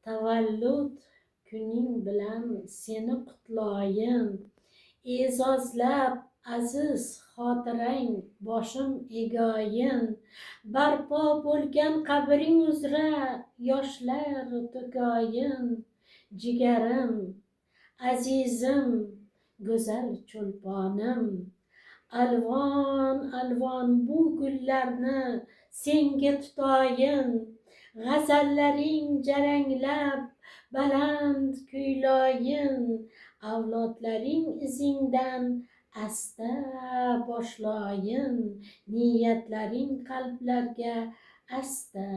Tavallud kuning bilan seni qutloyin, e'zozlab aziz xotirang boshim egoyin. Barpo bo'lgan qabring uzra yoshlar to'koyin. Jigarim, azizim, go'zal cho'lponim, alvon alvon bu gullarni senga tutoyin. G'azallaring jaranglab baland kuyloyin. Avlodlaring izingdan asta boshloyin. Niyatlaring qalblarga asta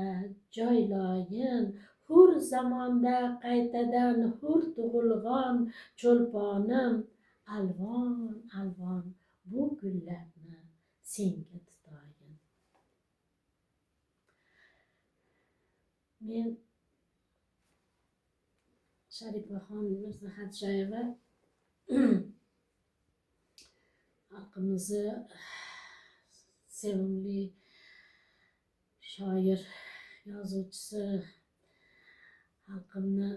joyloyin. Hur zamonda qaytadan hur tug'ilg'on cho'lponim, alvon alvon bu gullarni senga tutoyin. Men Sharifaxon Mirzaxo'jaeva xalqimizni sevimli shoir, yozuvchisi, xalqimni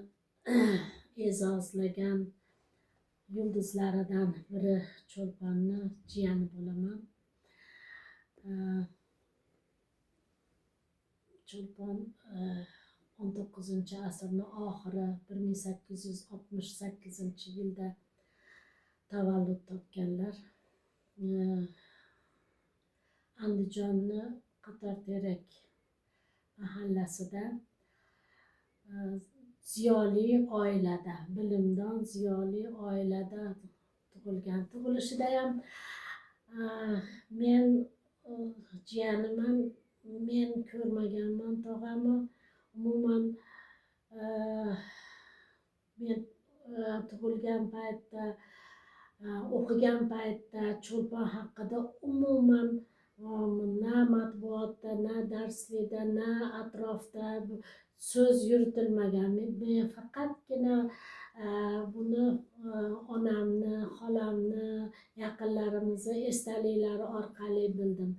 e'zozlagan yulduzlaridan biri Cho'lponni jiyani bo'laman. Cho'lpon 19-asrning oxiri 1868-yilda tavallud topganlar. Andijonni Qatorterak mahallasida ziyoli oilada, bilimdon ziyoli oilada tug'ilgan. Tug'ilishida ham men jiyaniman, men ko'rmaganman tog'amni. Umuman men tug'ilgan paytda, o'qigan paytda Cho'lpon haqida umuman na matbuotda, na darslikda, na atrofda so'z yuritilmagan. Men faqatgina buni onamni, xolamni, yaqinlarimizni esdaliklari orqali bildim.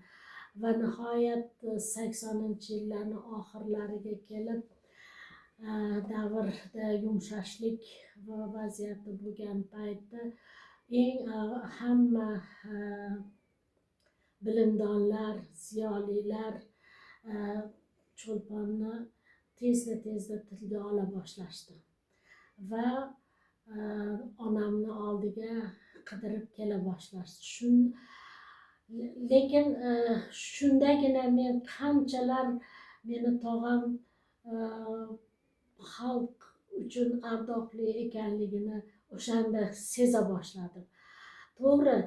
Va nihoyat 80-yillarning oxirlariga kelib, davrda yumshashlik va vaziyati bo'lgan paytda hamma bilimdonlar, ziyolilar Cho'lponni tezda tilga ola boshlashdi va onamni oldiga qidirib kela boshlashdi. Lekin shundagina men qanchalar meni tog'am xalq uchun ardoqli ekanligini o'shanda seza boshladim. To'g'ri,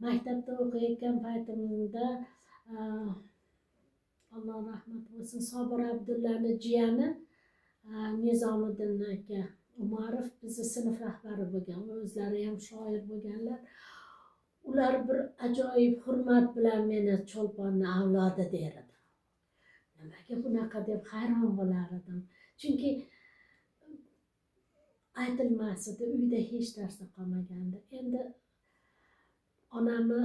maktabda o'qiyotgan paytimda Alloh rahmat bo'lsin, Sobir Abdullani jiyani Nizomiddin aka Umarov bizni sinf rahbari bo'lgan. O'zlari ham shoir bo'lganlar. Ular bir ajoyib hurmat bilan meni Cho'lponni avlodi der edi. Nimaga bunaqa deb hayron bo'lar edim. Chunki aytilmas edi, uyda hech narsa qolmagandi. Endi onamni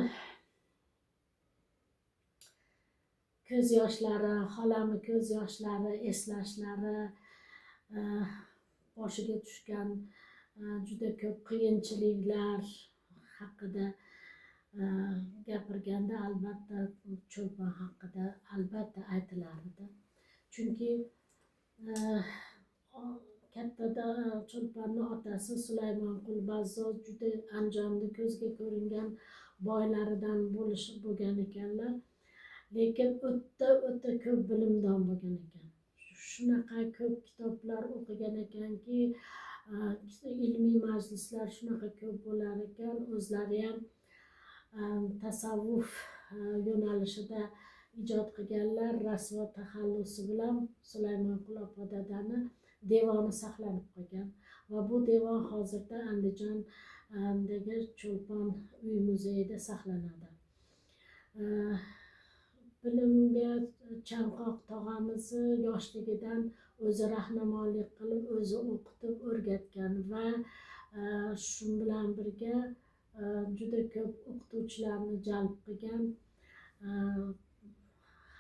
ko'z yoshlari, xolamni ko'z yoshlari, eslashlari, boshiga tushgan juda ko'p qiyinchiliklar haqida gapirganda albatta Cho'lpon haqida albatta aytilar edi. Chunki kattada Cho'lponni otasi Sulaymonqul Bazzoz juda Andijonda ko'zga ko'ringan boylaridan bo'lgan ekanlar. Lekin o'ta ko'p bilimdon bo'lgan ekan. Shunaqa ko'p kitoblar o'qigan ekanki, ilmiy majlislar shunaqa ko'p bo'lar ekan. O'zlari ham tasavvuf yo'nalishida ijod qilganlar. Rasvo taxallusi bilan Sulaymonqul opa dadani devoni saqlanib qolgan va bu devon hozirda Andijondagi Cho'lpon uy muzeyida saqlanadi. Bilimga chanqoq tog'amizni yoshligidan o'zi rahnamolik qilib, o'zi o'qitib o'rgatgan va shu bilan birga juda ko'p o'qituvchilarni jalb qilgan.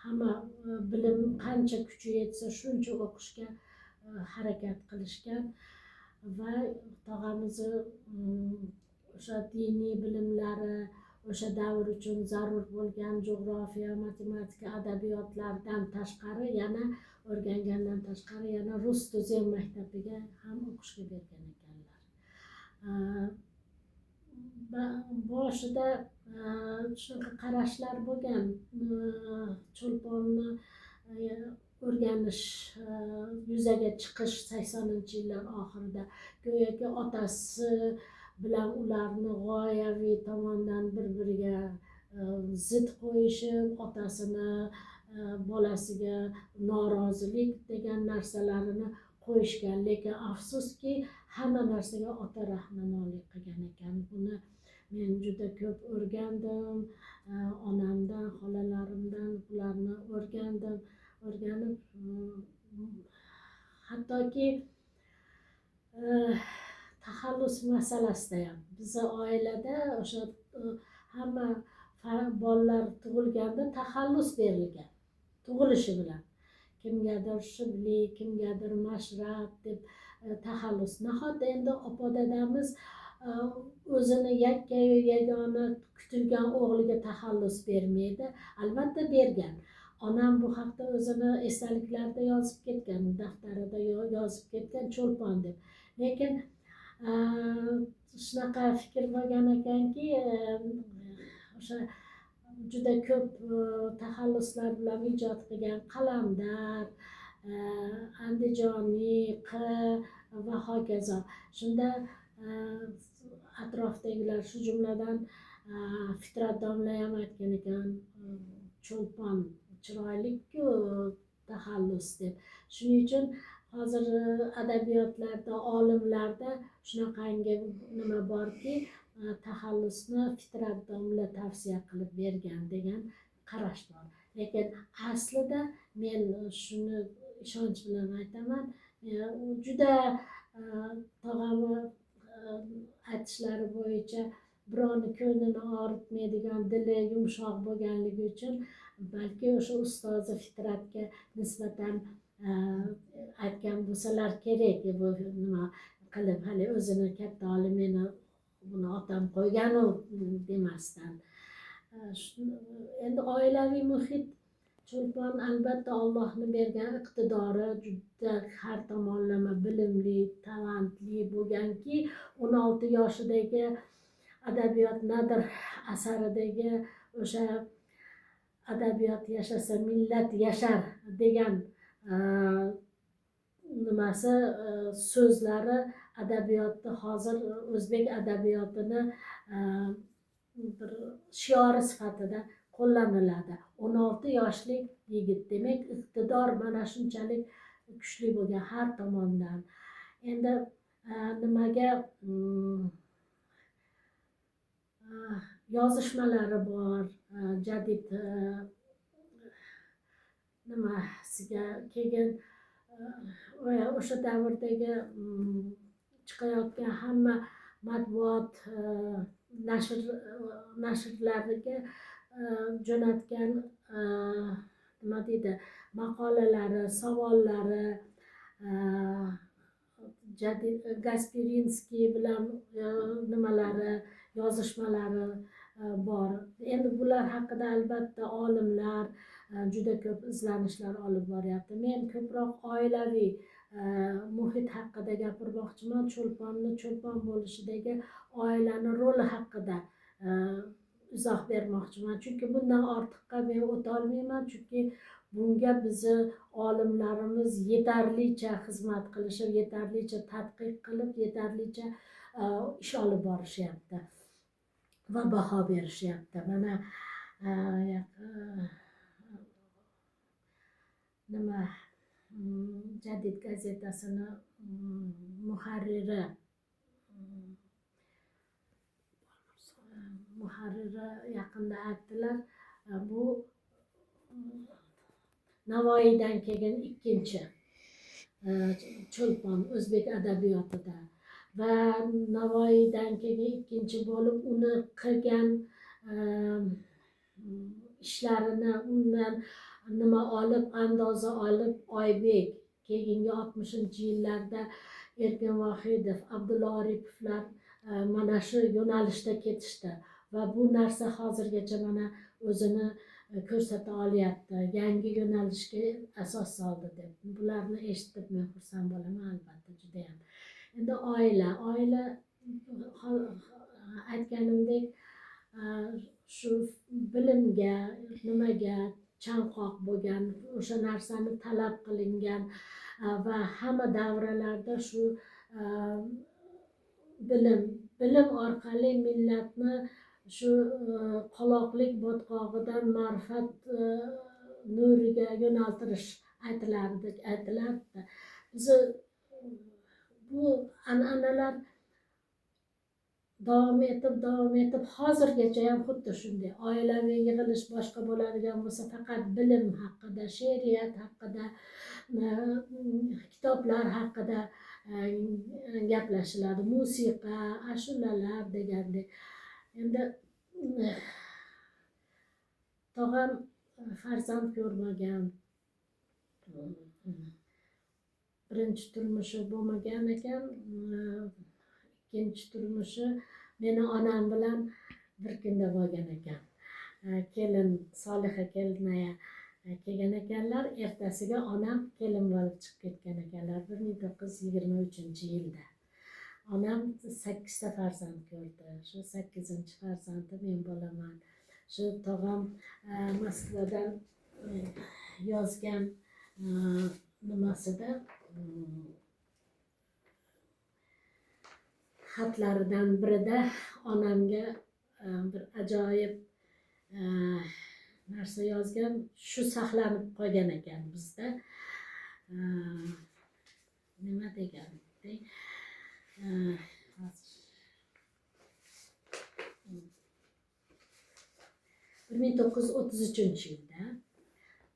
Hamma bilim qancha kuchi yetsa shuncha o'qishga harakat qilishgan va tog'amizni o'sha diniy bilimlari, o'sha davr uchun zarur bo'lgan jug'rofiya, matematika, adabiyotlardan tashqari yana o'rgangandan tashqari yana rus tuzem maktabiga ham o'qishga bergan ekanlar. Boshida shunaqa qarashlar bo'lgan, Cho'lponni o'rganish, yuzaga chiqish 80-yillar oxirida go'yoki otasi bilan ularni g'oyaviy tomondan bir-biriga zid qo'yishib, otasini bolasiga norozilik degan narsalarini qo'yishgan, lekin afsuski hamma narsaga ota rahnamolik qilgan ekan. Buni men juda ko'p o'rgandim, onamdan, xolalarimdan bularni o'rganib hattoki taxallus masalasida ham bizni oilada o'sha hamma bolalar tug'ilganda taxallus berilgan tug'ilishi bilan, kimgadir shibli, kimgadir mashrab deb taxallus. Nahotda endi opa dadamiz o'zini yakkayu yagona kutilgan o'g'liga taxallus bermaydi, albatta bergan. Onam bu haqda o'zini esdaliklarida yozib ketgan, daftarida yozib ketgan, Cho'lpon deb. Lekin shunaqa fikr bo'lgan ekanki, o'sha juda ko'p taxalluslar bilan ijod qilgan qalamdar, andijoniy, va hokazo. Shunda atrofdagilar, shu jumladan Fitrat domla ham aytgan ekan, Cho'lpon chiroyli-ku taxallus deb. Shuning uchun hozir adabiyotlarda, olimlarda shunaqangi nima borki, taxallusni Fitrat domla tavsiya qilib bergan degan qarash bor. Lekin aslida men shuni ishonch bilan aytaman, juda tog'amni aytishlari bo'yicha birovni ko'nglini og'ritmaydigan, dili yumshoq bo'lganligi uchun balki o'sha ustozi Fitratga nisbatan aytgan bo'lsalar kerak, bu nima qilib hali o'zini katta olim, meni buni otam qo'yganu demasdan. Endi oilaviy muhit, Cho'lpon albatta Allohni bergan iqtidori, juda har tomonlama bilimli, talantli bo'lganki, 16 yoshidagi adabiyot nadir asaridagi o'sha adabiyot yashasa millat yashar degan nimasi, so'zlari adabiyotda hozir o'zbek adabiyotini bir shiori sifatida qo'llaniladi. 16 yoshli yigit, demak iqtidor mana shunchalik kuchli bo'lgan har tomondan. Endi nimaga yozishmalari bor, jadid nimasiga keyin o'sha davrdagi chiqayotgan hamma matbuot nashrlariga jo'natgan nima deydi, maqolalari, savollari, Gaspirinskiy bilan nimalari, yozishmalari bor. Endi bular haqida albatta olimlar juda ko'p izlanishlar olib boryapti. Men ko'proq oilaviy muhit haqida gapirmoqchiman. Cho'lpon bo'lishidagi oilani roli haqida izoh bermoqchiman. Chunki bundan ortiqqa men o'ta olmayman. Chunki bunga bizni olimlarimiz yetarlicha xizmat qilishib, yetarlicha tadqiq qilib, yetarlicha ish olib borishyapti va baho berishyapti. Mana Jadid gazetasini muharriri yaqinda aytdilar, bu Navoiydan keyin ikkinchi Cho'lpon o'zbek adabiyotida, va Navoiydan keyin ikkinchi bo'lib uni qilgan ishlarini undan nima olib, andoza olib Oybek, keyingi 60-yillarda Erkin Vohidov, Abdulla Oripovlar mana shu yo'nalishda ketishdi va bu narsa hozirgacha mana o'zini ko'rsata olyapti. Yangi yo'nalishga asos soldi deb. Bularni eshitib men xursand bo'laman albatta judayam. Endi oila aytganimdek shu bilimga, nimaga chanqoq bo'lgan, o'sha narsani talab qilingan va hamma davralarda shu bilim orqali millatni shu qoloqlik botqog'idan ma'rifat nuriga yo'naltirish aytilardi. Bizni bu an'analar davom etib hozirgacha ham xuddi shunday. Oilaviy yig'ilish boshqa bo'ladigan bo'lsa faqat bilim haqida, she'riyat haqida, kitoblar haqida gaplashiladi, musiqa, ashulalar degandek. Endi tog'am farzand ko'rmagan, birinchi turmushi bo'lmagan ekan, ikkinchi turmushi meni onam bilan bir kunda bo'lgan ekan. Kelin Solixa kelinaya kelgan ekanlar, ertasiga onam kelin bo'lib chiqib ketgan ekanlar 1923-yilda. Onam 8 ta farzand ko'rdi. Shu 8-farzandi men bo'laman. Shu tog'am Moskvadan yozgan nimasida xatlaridan birida onamga bir ajoyib narsa yozgan, shu saqlanib qolgan ekan bizda. Nima degan? 1933-yilda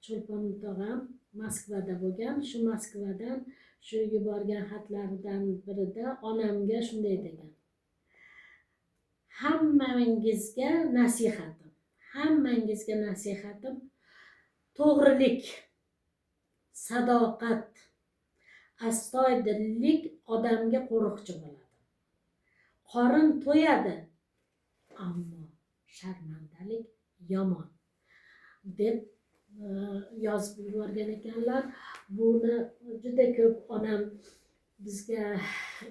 Cho'lpon tog'am Moskvada bo'lgan. Shu Moskvadan shu yuborgan xatlaridan birida onamga shunday degan: hammangizga nasihatim to'g'rilik, sadoqat, astoydillik odamga qo'riqchi bo'ladi. Qorin to'yadi, ammo sharmandalik yomon deb yozib yuborgan ekanlar. Buni juda ko'p onam bizga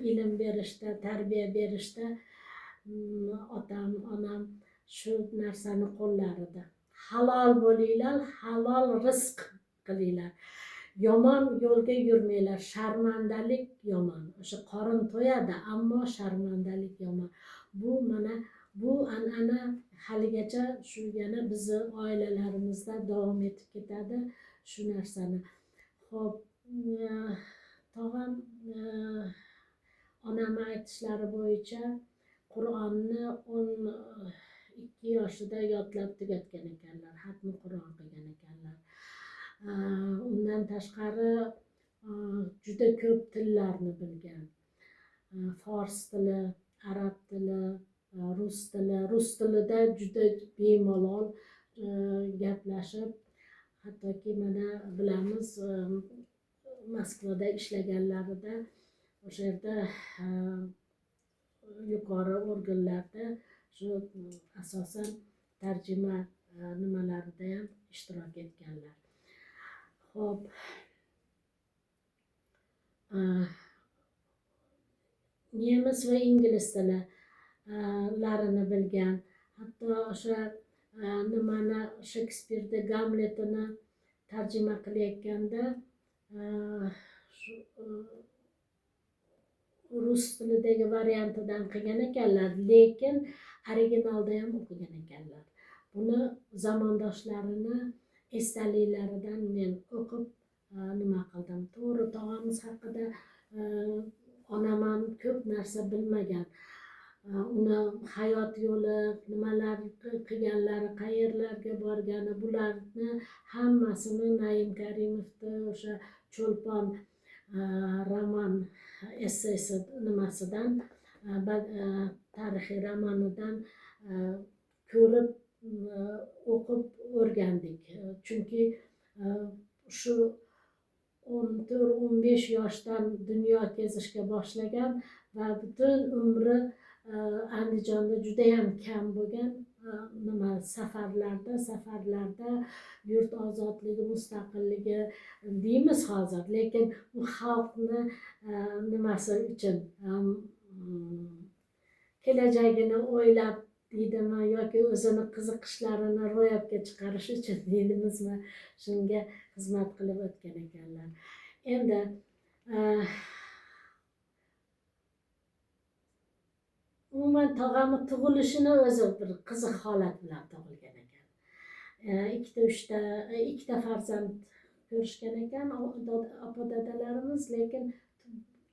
ilm berishda, tarbiya berishda otam, onam shu narsani qo'llarida. Halol bo'linglar, halol rizq qilinglar. Yomon yo'lga yurmanglar, sharmandalik yomon. O'sha qorin to'yadi, ammo sharmandalik yomon. Bu an'ana haligacha shu yana bizni oilalarimizda davom etib ketadi shu narsani. Xo'p, tog'am onam aytishlari bo'yicha Qur'onni 12 yoshida yodlab tugatgan ekanlar, xatmi Qur'on qilgan ekanlar. Undan tashqari juda ko'p tillarni bilgan. Fors tili, arab tili, rus tilida juda bemalol gaplashib, hattoki mana bilamiz Moskvada ishlaganlarida o'sha yerda yuqori organlarda shu asosan tarjima nimalarida ham ishtirok etganlar. Xo'p, nemis va ingliz tillarini bilgan. Hatto o'sha nimani Shekspirda Gamletini tarjima qilayotganda rus tilidagi variantidan qilgan ekanlar, lekin originalda ham o'qigan ekanlar. Buni zamondoshlarini esdaliklaridan men o'qib nima qildim. To'g'ri, tog'amiz haqida onam ham ko'p narsa bilmagan. Uni hayot yo'li, nimalar qilganlari, qayerlarga borgani, bularni hammasini Naim Karimovni o'sha Cho'lpon roman essesi nimasidan, tarixiy romanidan ko'rib, o'qib o'rgandik. Chunki shu 14-15 yoshdan dunyo kezishga boshlagan va butun umri Andijonda judayam kam bo'lgan. Safarlarda yurt ozodligi, mustaqilligi deymiz hozir, lekin u xalqni nimasi uchun kelajagini o'ylab deydimi yoki o'zini qiziqishlarini ro'yobga chiqarish uchun deydimizmi, shunga xizmat qilib o'tgan ekanlar. Endi umuman tog'amni tug'ilishini o'zi bir qiziq holat bilan tug'ilgan ekan. Ikkita farzand ko'rishgan ekan opa dadalarimiz, lekin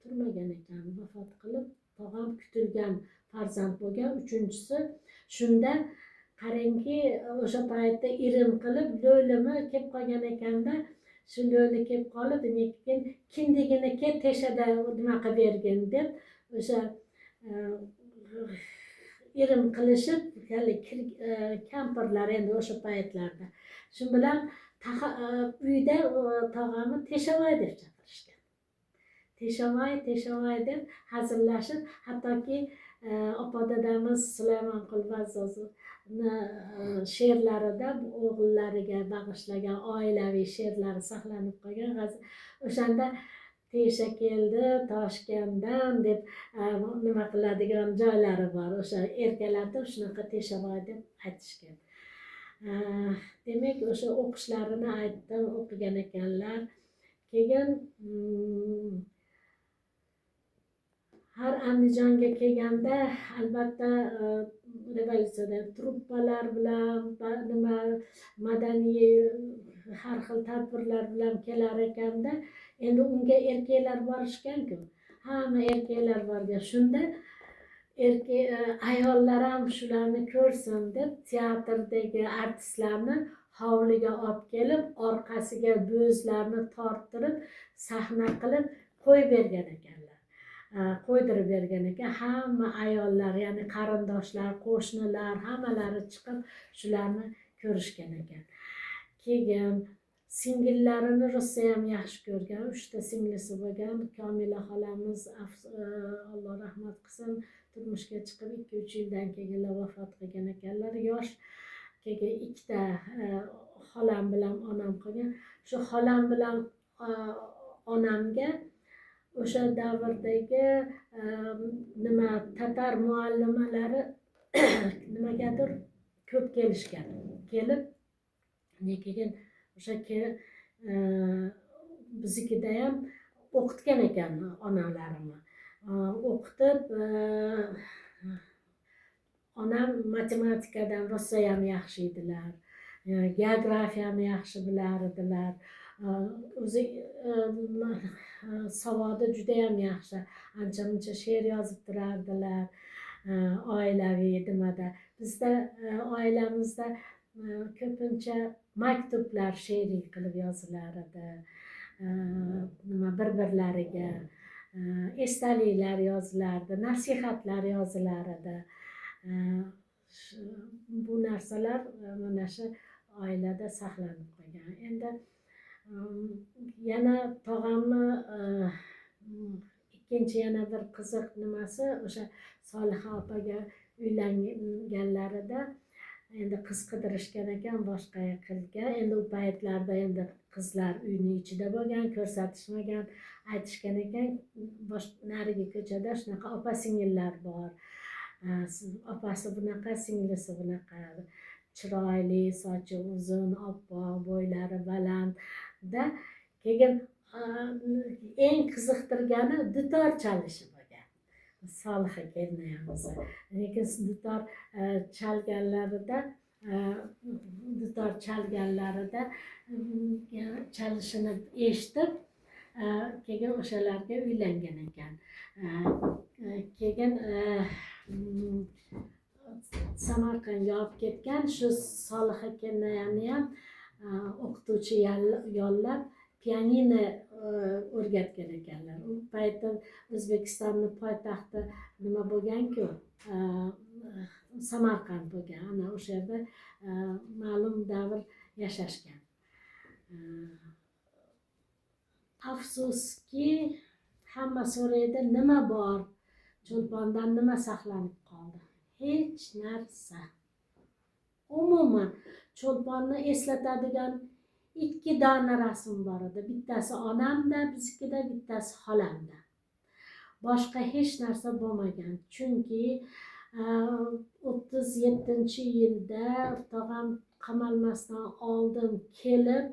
turmagan ekan, vafot qilib. Tog'am kutilgan farzand bo'lgan, uchinchisi. Shunda qarangki, o'sha paytda irim qilib lo'limi kelib qolgan ekanda, shu lo'li kelib qolib, lekin kindigini teshada nima qilib bergin deb o'sha irim qilishib, kampirlar endi o'sha paytlarda. Shu bilan uyda tog'amni Teshavay deb chaqirishgan. Teshavay deb hazillashib, hattoki opa dadamiz Sulaymon Vazzozovni she'rlarida o'g'illariga bag'ishlagan oilaviy she'rlari saqlanib qolgan. O'shanda Tesha keldi Toshkentdan deb nima qiladigan joylari bor. O'sha erkalatib shunaqa Teshavay deb aytishgan. Demak, o'sha o'qishlarini aytdim, o'qigan ekanlar. Keyin har Andijonga kelganda albatta revolyutsiyada truppalar bilan nima madaniy har xil tadbirlar bilan kelar ekanda, endi unga erkaklar borishgan-ku. Hamma erkaklar borgan. Shunda ayollar ham shularni ko'rsin deb teatrdagi artistlarni hovliga olib kelib, orqasiga bo'zlarni torttirib, sahna qilib qo'ydirib bergan ekan. Hamma ayollar, ya'ni qarindoshlar, qo'shnilar, hammalari chiqib shularni ko'rishgan ekan. Keyin singillarini rosa ham yaxshi ko'rgan. 3 ta singlisi bo'lgan. Komila xolamiz Alloh rahmat qilsin, turmushga chiqib 2-3 yildan keyin vafot qilgan ekanlar. Yosh keyin 2 ta xolam bilan onam qolgan. Shu xolam bilan onamga o'sha davrdagi tatar muallimalari nimagadir ko'p kelishgan. Kelib, keyin o'sha biznikida ham o'qitgan ekan onalarimni. O'qitib, onam matematikadan rosa ham yaxshi edilar. Geografiyani yaxshi bilar edilar. O'zi savodi juda ham yaxshi. Ancha-muncha she'r yozib turardilar. Oilaviy nimada. Bizda oilamizda ko'pincha maktublar she'riy qilib yozilar edi. Bir-birlariga esdaliklar yozilardi, nasihatlar yozilar edi. Bu narsalar mana shu oilada saqlanib qolgan. Endi yana tog'amni ikkinchi yana bir qiziq nimasi, o'sha Soliha opaga uylanganlarida endi qiz qidirishgan ekan boshqa qizga. Endi u paytlarda endi qizlar uyning ichida bo'lgan, ko'rsatishmagan, aytishgan ekan, narigi ko'chada shunaqa opa singillar bor. Opasi bunaqa, singlisi bunaqa. Chiroyli, sochi uzun, oppoq, bo'ylari balandda. Keyin eng qiziqtirgani dutor chalishi bo'lgan. Soliha kelinimiz. Lekin dutor chalganlarida chalishini eshitib, keyin o'shalarga uylangan ekan. Keyin Samarqandga olib ketgan, shu Soliha kelinni ham o'qituvchi yollab pianino o'rgatgan ekanlar. U paytda O'zbekistonni poytaxti nima bo'lgan-ku, Samarqand bo'lgan. Ana o'sha yerda ma'lum davr yashashgan. Afsuski, hamma so'raydi, nima bor? Cho'lpondan nima saqlanib qoldi? Hech narsa. Umuman cho'lponni eslatadigan 2 dona rasm bor edi. Bittasi onamda, biznikida, bittasi xolamda. Boshqa hech narsa bo'lmagan. Chunki 37-yilda tog'am qamalmasdan oldin kelib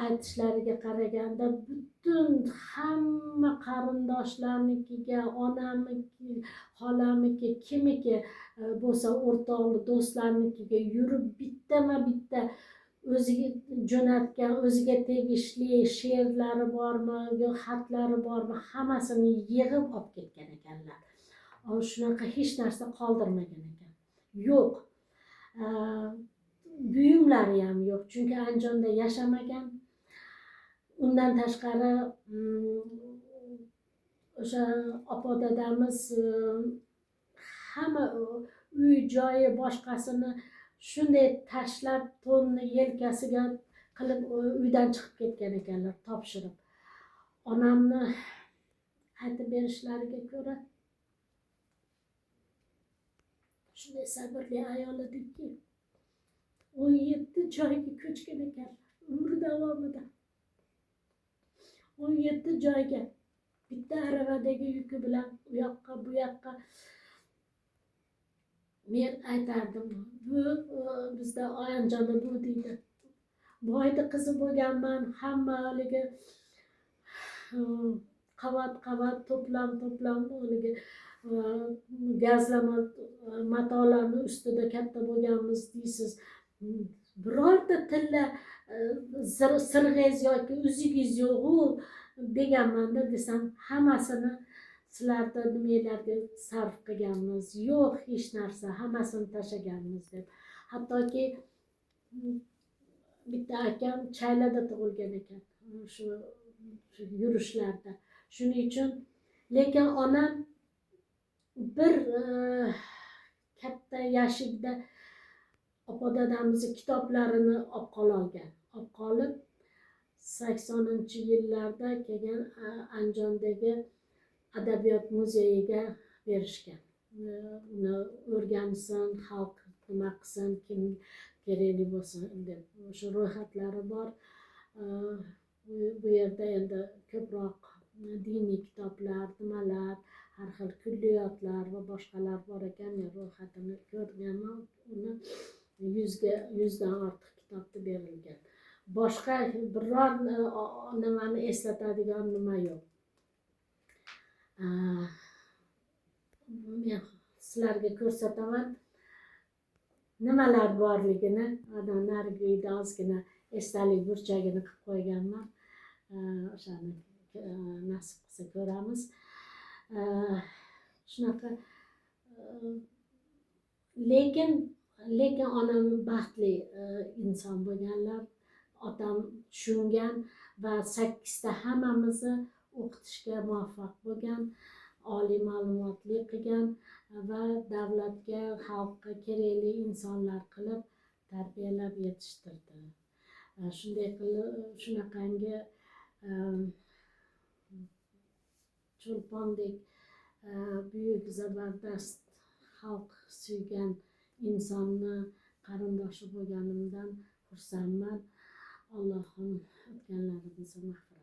aytishlariga qaraganda butun hamma qarindoshlarnikiga, onamniki, xolamniki, kimiki bo'lsa o'rtoqli do'stlarnikiga yurib bittama-bitta o'ziga jo'natgan, o'ziga tegishli she'rlari bormi, xatlari bormi, hammasini yig'ib olib ketgan ekanlar. Shunaqa hech narsa qoldirmagan ekan. Yo'q. Buyumlari ham yo'q, chunki Andijonda yashamagan. Undan tashqari o'sha opa dadamiz hamma uy joyi boshqasini shunday tashlab to'nni yelkasiga qilib uydan chiqib ketgan ekanlar, topshirib. Onamni aytib berishlariga ko'ra shunday sabrli ayol ediki, 17 joyga ko'chgan ekan umri davomida. 17 joyga bitta aravadagi yuki bilan u yoqqa bu yoqqa. Men aytardim, bu bizda Andijonda bu deydi. Boyni qizi bo'lganman, hamma haligi qavat to'plam haligi gazlama matolarni ustida katta bo'lganmiz deysiz. Birorta tilla sirg'ingiz yoki uzigingiz yo'q-u deganmanda desam, hammasini sizlarda nimalarga sarf qilganmiz, yo'q hech narsa, hammasini tashlaganmiz deb. Hattoki bitta akam Chaylada tug'ilgan ekan, shu yurishlarda. Shuning uchun, lekin onam bir katta yashikda opa dadamizni kitoblarini olib qolgan. Olib qolib 80-yillarda kelgan Andijondagi adabiyot muzeyiga berishgan. Uni o'rgansin, xalq nima qilsin, kim kerakli bo'lsin deb. O'sha ro'yxatlari bor. Bu yerda endi ko'proq diniy kitoblar, nimalar, har xil kulliyotlar va boshqalar bor ekan. Men ro'yxatini ko'rganman. Uni 100 dan ortiq kitobda berilgan. Boshqa biror nimani eslatadigan nima yo'q. Men sizlarga ko'rsataman nimalar borligini. Ana narigi uyda ozgina esdalik burchagini qilib qo'yganman. O'shani nasib qilsa ko'ramiz. Shunaqa. Lekin onam baxtli inson bo'lganlar. Otam tushungan va 8 ta hammamizni o'qitishga muvaffaq bo'lgan, oliy ma'lumotli qilgan va davlatga, xalqqa kerakli insonlar qilib tarbiyalab yetishtirdi. Shunday qilib, shunaqangi Cho'lpondek buyuk, zabardast, xalq suygan insonni qarindoshi bo'lganimdan xursandman. Allohim o'tganlarimizni mag'firat